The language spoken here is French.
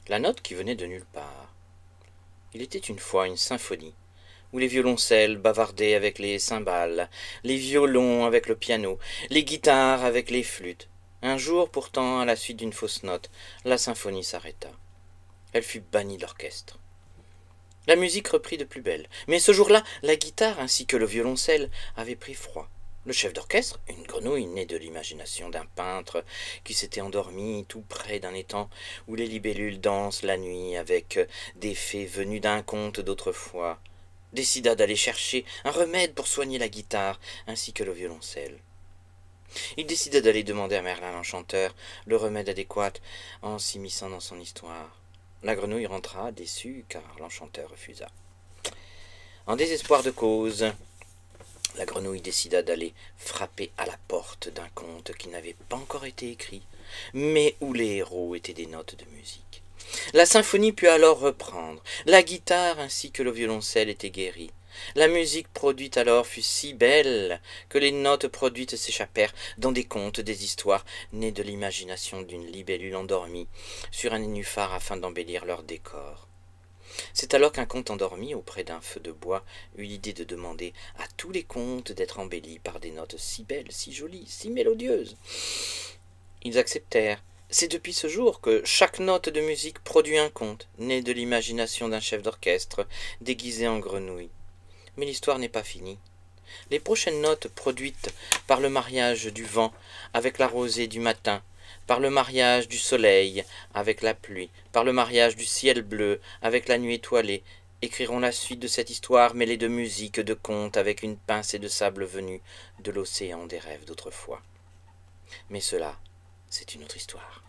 La note qui venait de nulle part. Il était une fois une symphonie, où les violoncelles bavardaient avec les cymbales, les violons avec le piano, les guitares avec les flûtes. Un jour, pourtant, à la suite d'une fausse note, la symphonie s'arrêta. Elle fut bannie de l'orchestre. La musique reprit de plus belle, mais ce jour-là, la guitare ainsi que le violoncelle avaient pris froid. Le chef d'orchestre, une grenouille née de l'imagination d'un peintre qui s'était endormi tout près d'un étang où les libellules dansent la nuit avec des fées venues d'un conte d'autrefois, décida d'aller chercher un remède pour soigner la guitare ainsi que le violoncelle. Il décida d'aller demander à Merlin l'enchanteur le remède adéquat en s'immisçant dans son histoire. La grenouille rentra, déçue, car l'enchanteur refusa. En désespoir de cause, la grenouille décida d'aller frapper à la porte d'un conte qui n'avait pas encore été écrit, mais où les héros étaient des notes de musique. La symphonie put alors reprendre. La guitare ainsi que le violoncelle étaient guéris. La musique produite alors fut si belle que les notes produites s'échappèrent dans des contes, des histoires nées de l'imagination d'une libellule endormie sur un nénuphar afin d'embellir leur décor. C'est alors qu'un conte endormi auprès d'un feu de bois eut l'idée de demander à tous les contes d'être embellis par des notes si belles, si jolies, si mélodieuses. Ils acceptèrent. C'est depuis ce jour que chaque note de musique produit un conte, né de l'imagination d'un chef d'orchestre déguisé en grenouille. Mais l'histoire n'est pas finie. Les prochaines notes produites par le mariage du vent avec la rosée du matin, par le mariage du soleil avec la pluie, par le mariage du ciel bleu avec la nuit étoilée, écriront la suite de cette histoire mêlée de musique, de contes, avec une pincée de sable venue de l'océan des rêves d'autrefois. Mais cela, c'est une autre histoire.